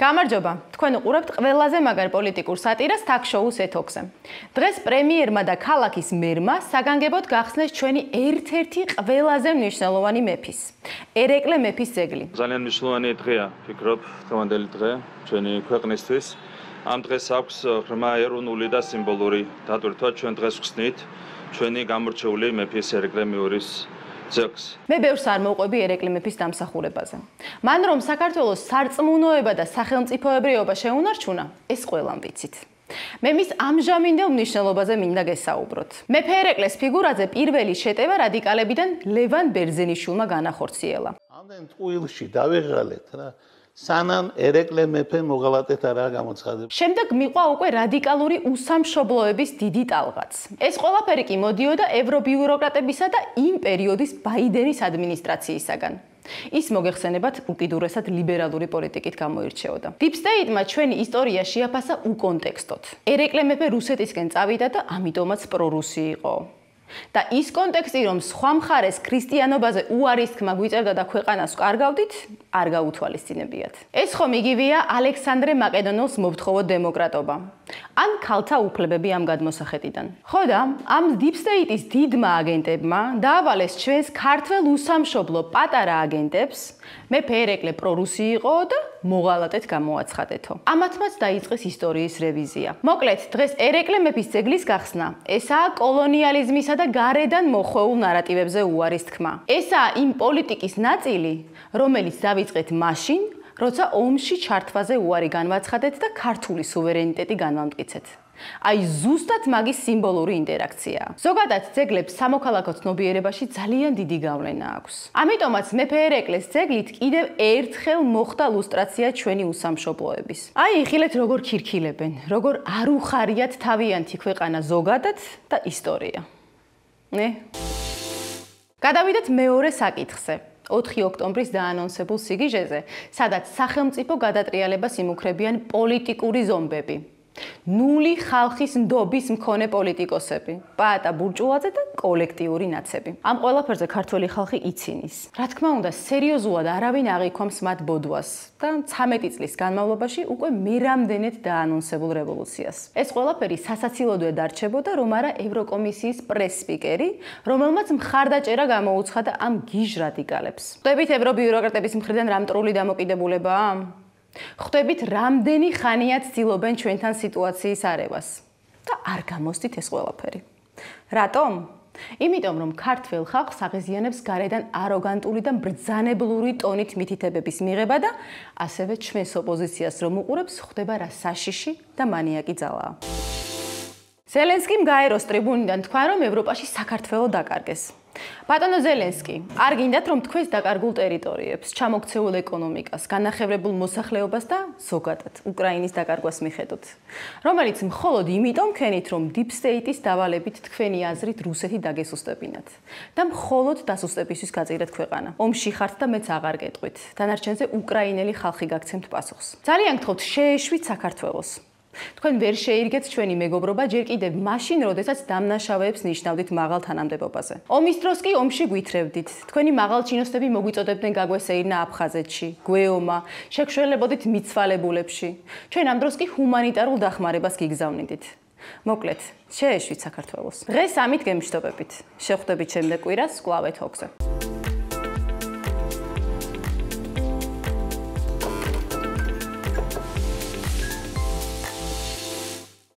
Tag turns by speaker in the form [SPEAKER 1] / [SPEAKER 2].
[SPEAKER 1] გამარჯობა, თქვენ უყურებთ ყველაზე მაგარ პოლიტიკურ სატირას თაქ-შოუს ეთოქზე. დღეს პრემიერმა და ქალაქის მერმა საგანგებოდ გახსნეს ჩვენი ერთ-ერთი ყველაზე მნიშვნელოვანი მეფის, ერეკლე მეფის ძეგლი.
[SPEAKER 2] ძალიან მნიშვნელოვანი დღეა, ფიქრობ, დღევანდელი დღე ჩვენი ქვეყნისთვის. ამ დღეს აქვს ღრმა ეროვნული და სიმბოლური დატვირთვა. ჩვენ დღეს ვხსნით ჩვენი გამორჩეული მეფის ერეკლე მეორის ძეგლს.
[SPEAKER 1] მე ბევრს არ მოვყვები ერეკლე მეფის დამსახურებაზე. მან რომ საქართველოს სარწმუნოება და სახელმწიფოებრიობა შეუნარჩუნა, ეს ყველამ ვიცით. მე მის ამჟამინდელ მნიშვნელობაზე მინდა გესაუბროთ. მეფე ერეკლეს ფიგურაზე პირველი შეტევა რადიკალებიდან ლევან ბერძენიშვილმა განახორციელა.
[SPEAKER 3] ამდენ ტყუილში დავეღალეთ რა. სანამ ერეკლე მეფე მოღალატეთ არა გამოცხადებს.
[SPEAKER 1] შემდეგ მიყვა უკვე რადიკალური უსამშობლოების დიდი ტალღაც. ეს ყველაფერი კი მოდიოდა ევრობიუროკრატებისა და იმ პერიოდის ბაიდენის ადმინისტრაციისაგან. ის მოგეხსენებათ უკიდურესად ლიბერალური პოლიტიკით გამოირჩეოდა. Deep State-მა ჩვენი ისტორია შეაფასა უკონტექსტოდ. ერეკლე მეფე რუსეთისკენ წავიდა და ამიტომაც პრორუსი იყო. და ის კონტექსტი, რომ სხვა მხარეს ქრისტიანობაზე უარის თქმა გვიწევდა და ქვეყანას კარგავდით, არ გაუთვალისწინებიათ. ეს ხომ იგივეა ალექსანდრე მაკედონელს მოვთხოვოთ დემოკრატობა. ან ქალთა უფლებები ამ გადმოსახედიდან. ხო და ამ Deep State-ის დიდმა აგენტებმა დაავალეს ჩვენს ქართველ უსამშობლო პატარა აგენტებს, მეფე ერეკლე პრორუსი იყო და მოღალატეთ გამოაცხადეთო. ამათმაც დაიწყეს ისტორიის რევიზია. მოკლედ, დღეს ერეკლე მეფის ძეგლის გახსნა, ესაა კოლონიალიზმისა და გარედან მოხვეულ ნარატივებზე უარის თქმა. ესაა იმ პოლიტიკის ნაწილი, რომელიც დავიწყეთ მაშინ, როცა ომში ჩართვაზე უარი განვაცხადეთ და ქართული სუვერენიტეტი განვამტკიცეთ. აი ზუსტად მაგის სიმბოლური ინტერაქციაა. ზოგადად ძეგლებს სამოქალაქო ცნობიერებაში ძალიან დიდი გავლენა აქვს. ამიტომაც მეფე ერეკლეს ძეგლით კიდევ ერთხელ მოხდა ლუსტრაცია ჩვენი უსამშობლოების. აი იხილეთ როგორ ქირქილებენ, როგორ არ უხარიათ თავიანთი ქვეყანა ზოგადად და ისტორია. ნე? გადავიდეთ მეორე საკითხზე. 4 ოქტომბრის დაანონსებულ სიგიჟეზე, სადაც სახელმწიფო გადატრიალებას იმუქრებიან პოლიტიკური ზომბები. ნული ხალხის ნდობის მქონე პოლიტიკოსები, პაატა ბურჭულაძე და კოლექტიური ნაცები. ამ ყველაფერზე ქართველი ხალხი იცინის. რა თქმა უნდა, სერიოზულად არავინ აღიქვამს მათ ბოდვას და 13 წლის განმავლობაში უკვე მერამდენედ დაანონსებულ რევოლუციას. ეს ყველაფერი სასაცილოდვე დარჩებოდა, რომ არა ევროკომისიის პრეს-სპიკერი, რომელმაც მხარდაჭერა გამოუცხადა ამ გიჟ რადიკალებს. ხვდებით ევრობიუროკრატების მხრიდან რა მტრული დამოკიდებულებაა? ხვდებით რამდენი ხანია ცდილობენ ჩვენთან სიტუაციის არევას და არ გამოსდით ეს ყველაფერი. რატომ? იმიტომ რომ ქართველ ხალხს აღიზიანებს გარედან აროგანტული და ბრძანებლური ტონით მითითებების მიღება და ასევე ჩვენს ოპოზიციას რომ უყურებს ხვდება რა საშიში და მანიაკი ძალაა. ზელენსკიმ გაეროს ტრიბუნიდან თქვა რომ ევროპაში საქართველო დაკარგეს. ბატონო ზელენსკი, არ გინდათ რომ თქვენს დაკარგულ ტერიტორიებს, ჩამოქცეულ ეკონომიკას, განახევრებულ მოსახლეობას და ზოგადად უკრაინის დაკარგვას მიხედოთ, რომელიც მხოლოდ იმიტომ ქენით, რომ Deep State-ის დავალებით თქვენი აზრით რუსეთი დაგესუსტებინათ და მხოლოდ დასუსტებისთვის გაწირეთ ქვეყანა. ომში ხართ და მეც აღარ გეტყვით. დანარჩენზე უკრაინელი ხალხი გაგცემთ პასუხს. ძალიან გთხოვთ, შეეშვით საქართველოს. თქვენ ვერ შეირგეთ ჩვენი მეგობრობა ჯერ კიდევ მაშინ, როდესაც დამნაშავეებს ნიშნავდით მაღალ თანამდებობაზე. ომის დროს კი ომში გვითრევდით. თქვენი მაღალ ჩინოსნები მოგვიწოდებდნენ გაგვესეირნა აფხაზეთში, გვეომა, შეგშველებოდით მიცვალებულებში. ჩვენ ამ დროს კი ჰუმანიტარულ დახმარებას გიგზავნიდით. მოკლედ, შეეშვით საქართველოს. დღეს ამით გემშვიდობებით. შევხვდებით შემდეგ კვირას კვლავ ეთოქზე.